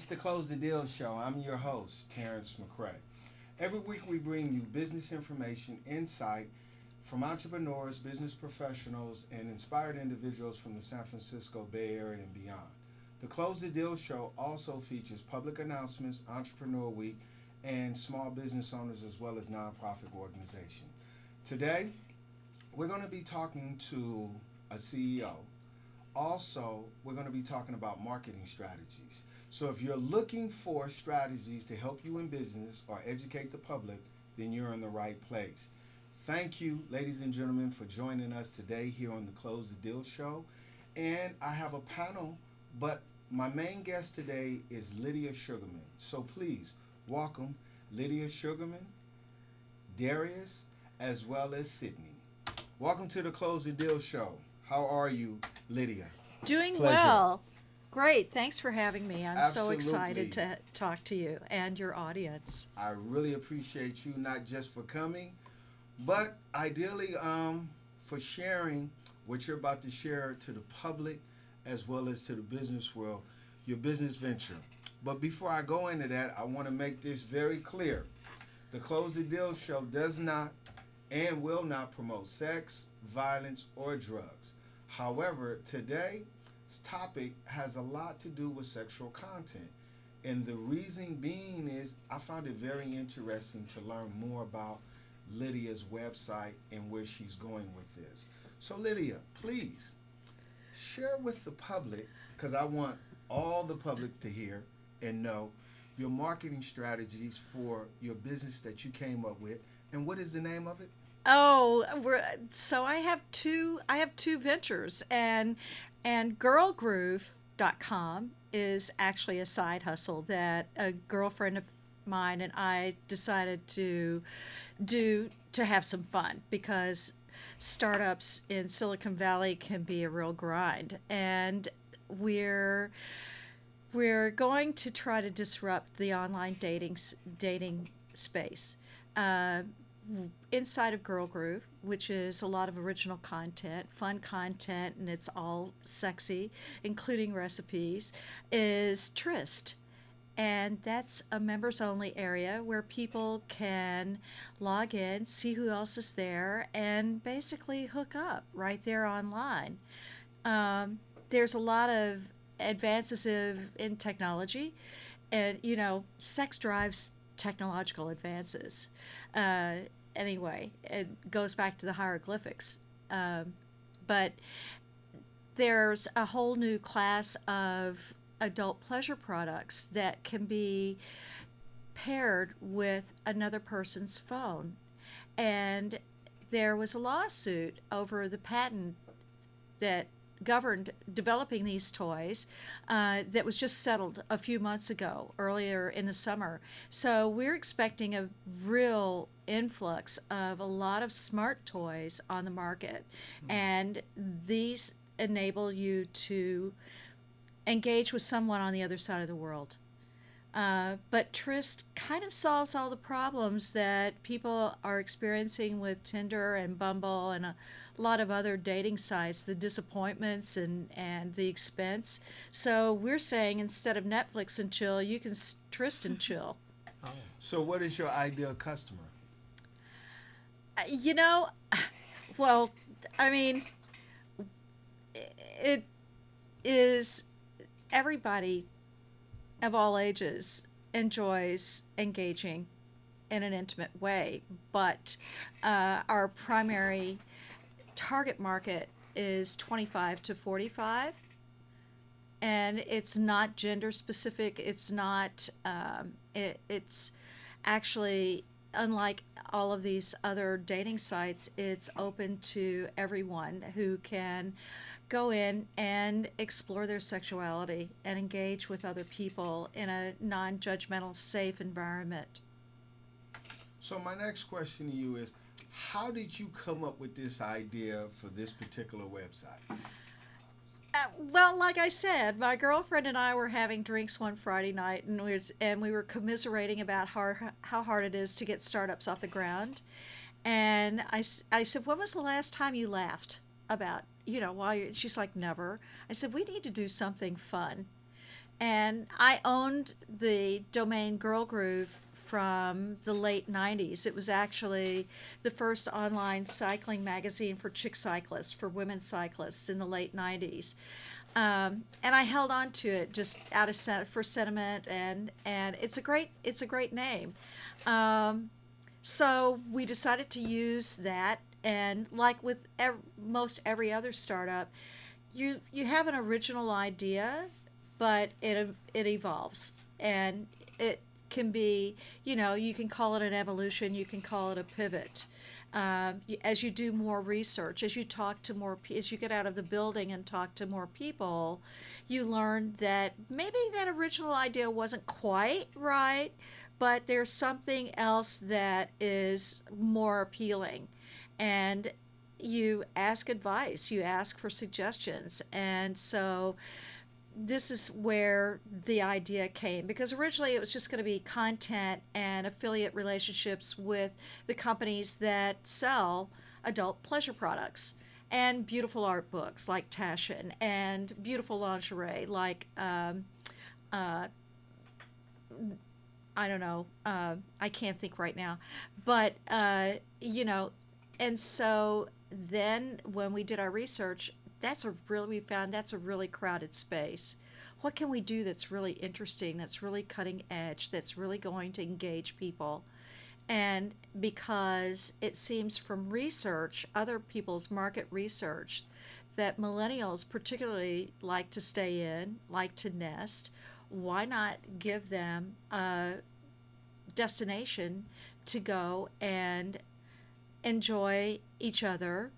It's the Close the Deal Show. I'm your host, Terrence McCray. Every week we bring you business information, insight from entrepreneurs, business professionals, and inspired individuals from the San Francisco Bay Area and beyond. The Close the Deal Show also features public announcements, Entrepreneur Week, and small business owners as well as nonprofit organizations. Today, we're going to be talking to a CEO. Also, we're going to be talking about marketing strategies. So if you're looking for strategies to help you in business or educate the public, then you're in the right place. Thank you, ladies and gentlemen, for joining us today here on the Close the Deal Show. And I have a panel, but my main guest today is Lydia Sugarman. So please welcome Lydia Sugarman, Darius, as well as Sydney. Welcome to the Close the Deal Show. How are you, Lydia? Doing Pleasure. well. Great. Thanks for having me. I'm so Absolutely. excited to talk to you and your audience. I really appreciate you not just for coming, but ideally for sharing what you're about to share to the public as well as to the business world, your business venture. But before I go into that, I want to make this very clear. The Close the Deal Show does not and will not promote sex, violence, or drugs. However, today's topic has a lot to do with sexual content. And the reason being is I found it very interesting to learn more about Lydia's website and where she's going with this. So Lydia, please share with the public, because I want all the public to hear and know your marketing strategies for your business that you came up with. And what is the name of it? Oh, so I have two ventures, and GrilGroove.com is actually a side hustle that a girlfriend of mine and I decided to do to have some fun, because startups in Silicon Valley can be a real grind, and we're going to try to disrupt the online dating space. Inside of Girl Groove, which is a lot of original content, fun content, and it's all sexy, including recipes, is Tryst. And that's a members only area where people can log in, see who else is there, and basically hook up right there online. There's a lot of advances in technology, and sex drives technological advances. Anyway, it goes back to the hieroglyphics. But there's a whole new class of adult pleasure products that can be paired with another person's phone. And there was a lawsuit over the patent that governed developing these toys that was just settled a few months ago, earlier in the summer. So we're expecting a real influx of a lot of smart toys on the market. And these enable you to engage with someone on the other side of the world. But Tryst kind of solves all the problems that people are experiencing with Tinder and Bumble and a lot of other dating sites, the disappointments and the expense. So we're saying, instead of Netflix and chill, you can Tryst and chill. So what is your ideal customer? You know, well, I mean, it is everybody of all ages enjoys engaging in an intimate way, but our primary target market is 25 to 45, and it's not gender specific. It's not it's actually, unlike all of these other dating sites, it's open to everyone who can go in and explore their sexuality and engage with other people in a non-judgmental, safe environment. So my next question to you is, how did you come up with this idea for this particular website? Well, like I said, my girlfriend and I were having drinks one Friday night, and we were commiserating about how hard it is to get startups off the ground. And I said, "When was the last time you laughed about, while you're?" She's like, "Never." I said, "We need to do something fun." And I owned the domain GrilGroove from the late 90s. It was actually the first online cycling magazine for chick cyclists, for women cyclists in the late 90s. And I held on to it just out of for sentiment, and it's a great name. So we decided to use that, and like with most every other startup, you have an original idea, but it evolves, and it can be, you can call it an evolution, you can call it a pivot. As you do more research, as you talk to as you get out of the building and talk to more people, you learn that maybe that original idea wasn't quite right, but there's something else that is more appealing. And you ask advice, you ask for suggestions. And so this is where the idea came, because originally it was just going to be content and affiliate relationships with the companies that sell adult pleasure products and beautiful art books like Taschen and beautiful lingerie like I don't know, I can't think right now, but and so then when we did our research, we found that's a really crowded space. What can we do that's really interesting, that's really cutting edge, that's really going to engage people? And because it seems from research, other people's market research, that millennials particularly like to stay in, like to nest, why not give them a destination to go and enjoy each other?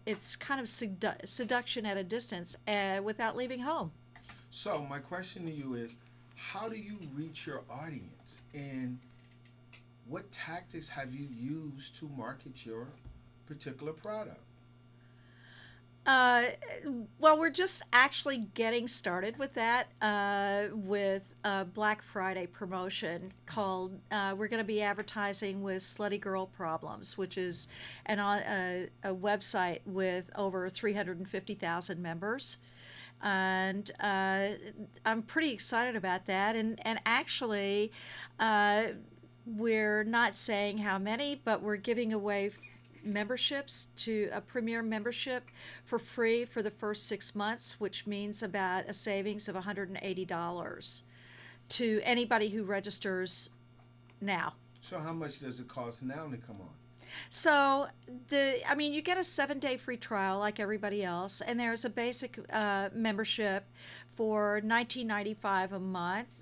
It's kind of seduction at a distance without leaving home. So my question to you is, how do you reach your audience, and what tactics have you used to market your particular product? Uh, well, we're just actually getting started with that with a Black Friday promotion called, we're going to be advertising with Slutty Girl Problems, which is a website with over 350,000 members. And I'm pretty excited about that. And actually, uh, we're not saying how many, but we're giving away memberships, to a premier membership for free for the first 6 months, which means about a savings of $180 to anybody who registers now. So how much does it cost now to come on? So you get a 7-day free trial like everybody else, and there's a basic membership for $19.95 a month.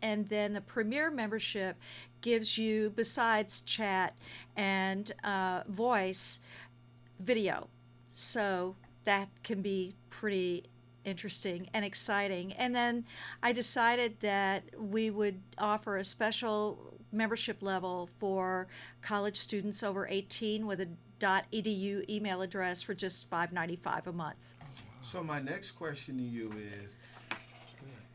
And then the premier membership gives you, besides chat and voice, video. So that can be pretty interesting and exciting. And then I decided that we would offer a special membership level for college students over 18 with a .edu email address for just $5.95 a month. So my next question to you is,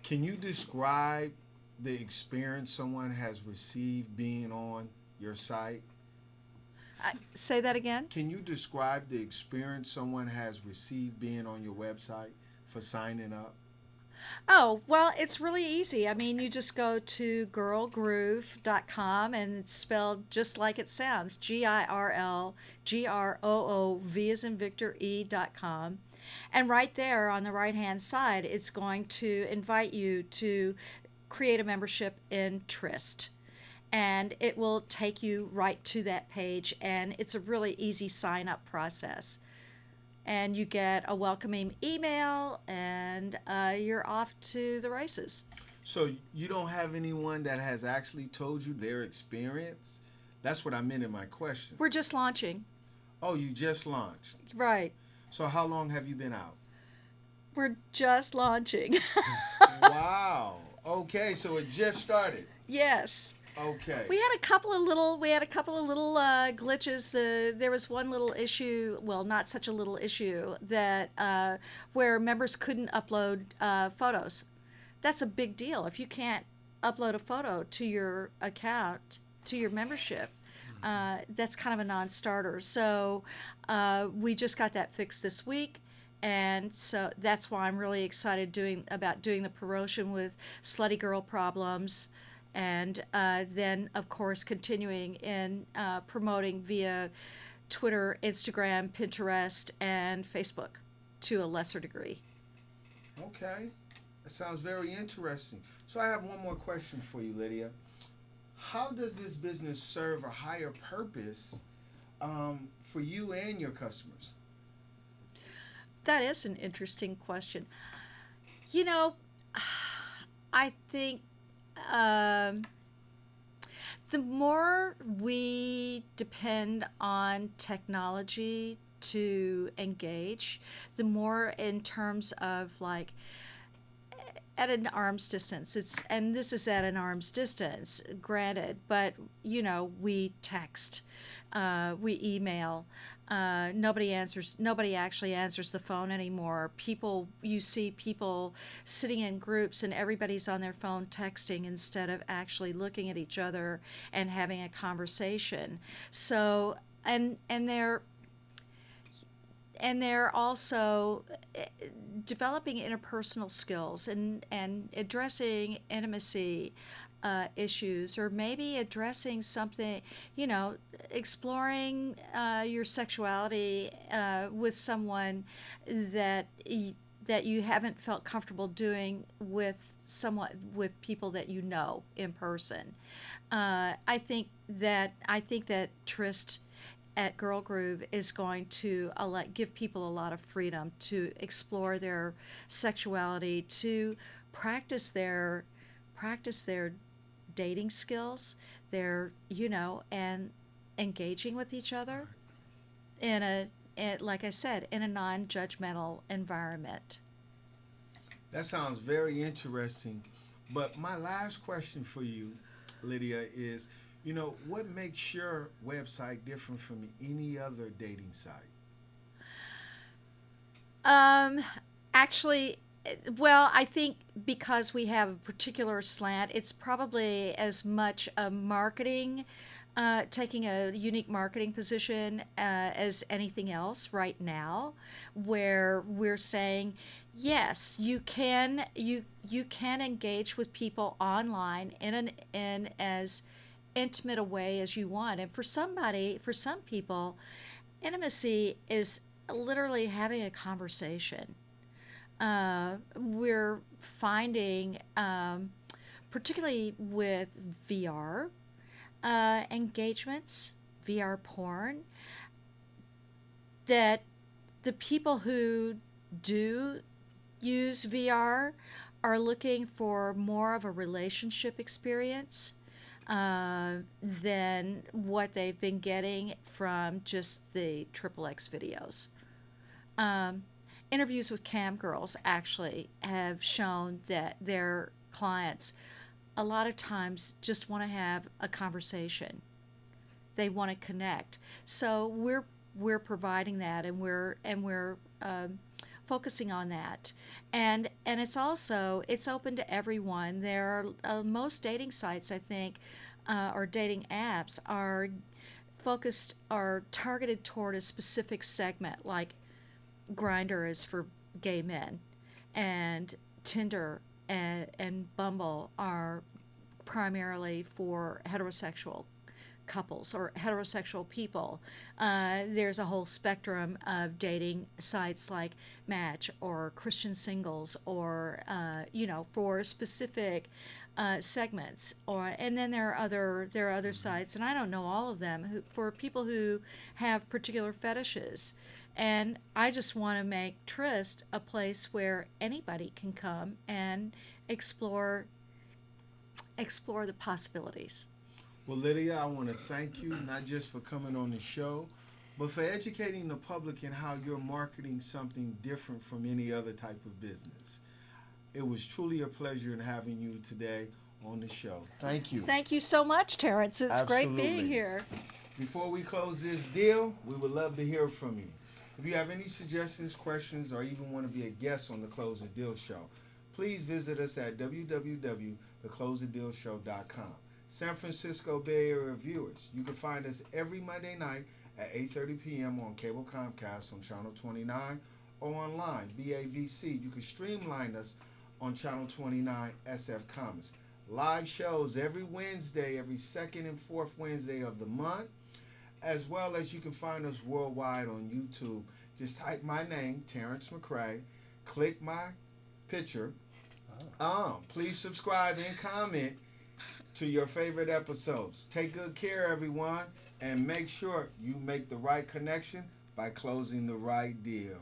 can you describe the experience someone has received being on your site? Say that again? Can you describe the experience someone has received being on your website for signing up? Oh, well, it's really easy. You just go to girlgroove.com, and it's spelled just like it sounds, GIRLGROOV as in Victor E.com. And right there on the right hand side, it's going to invite you to create a membership in Trist. And it will take you right to that page, and it's a really easy sign up process. And you get a welcoming email, and you're off to the races. So you don't have anyone that has actually told you their experience? That's what I meant in my question. We're just launching. Oh, you just launched. Right. So how long have you been out? We're just launching. Wow. Okay, so it just started. Yes. Okay. We had a couple of little glitches. There was one little issue, well, not such a little issue, that where members couldn't upload photos. That's a big deal. If you can't upload a photo to your account, to your membership, that's kind of a non-starter. So we just got that fixed this week, And so that's why I'm really excited about doing the promotion with Slutty Girl Problems, and then of course continuing in promoting via Twitter, Instagram, Pinterest, and Facebook to a lesser degree. Okay, that sounds very interesting. So I have one more question for you, Lydia. How does this business serve a higher purpose for you and your customers? That is an interesting question. You know, I think um, the more we depend on technology to engage, the more in terms of like at an arm's distance. And this is at an arm's distance, granted, but we text, we email. Nobody actually answers the phone anymore. You see people sitting in groups and everybody's on their phone texting instead of actually looking at each other and having a conversation. So, and they're also developing interpersonal skills and addressing intimacy issues, or maybe addressing something, exploring your sexuality with someone that you haven't felt comfortable doing with people that you know in person. I think that Trist at GrilGroove is going to give people a lot of freedom to explore their sexuality, to practice their practice their dating skills, and engaging with each other like I said, in a non-judgmental environment. That sounds very interesting. But my last question for you, Lydia, is what makes your website different from any other dating site? Um, Actually, well, I think because we have a particular slant, it's probably as much a marketing, taking a unique marketing position as anything else right now, where we're saying, yes, you can engage with people online in as intimate a way as you want. And for some people, intimacy is literally having a conversation. We're finding, particularly with VR engagements, VR porn, that the people who do use VR are looking for more of a relationship experience than what they've been getting from just the triple X videos. Um, Interviews with cam girls actually have shown that their clients a lot of times just want to have a conversation. They want to connect. So we're providing that, and we're focusing on that, and it's open to everyone. There are most dating sites, I think, or dating apps are targeted toward a specific segment, like Grinder is for gay men, and Tinder and Bumble are primarily for heterosexual couples or heterosexual people. There's a whole spectrum of dating sites like Match or Christian Singles, or for specific segments. And then there are other sites, and I don't know all of them, for people who have particular fetishes. And I just want to make Trist a place where anybody can come and explore explore the possibilities. Well, Lydia, I want to thank you not just for coming on the show, but for educating the public in how you're marketing something different from any other type of business. It was truly a pleasure in having you today on the show. Thank you. Thank you so much, Terrence. It's great being Absolutely. here. Before we close this deal, we would love to hear from you. If you have any suggestions, questions, or even want to be a guest on the Close the Deal Show, please visit us at www.theclosethedealshow.com. San Francisco Bay Area viewers, you can find us every Monday night at 8:30 p.m. on cable Comcast on Channel 29, or online, BAVC. You can streamline us on Channel 29 SF Commons. Live shows every Wednesday, every second and fourth Wednesday of the month, as well as you can find us worldwide on YouTube. Just type my name, Terrence McCray, click my picture. Please subscribe and comment to your favorite episodes. Take good care, everyone, and make sure you make the right connection by closing the right deal.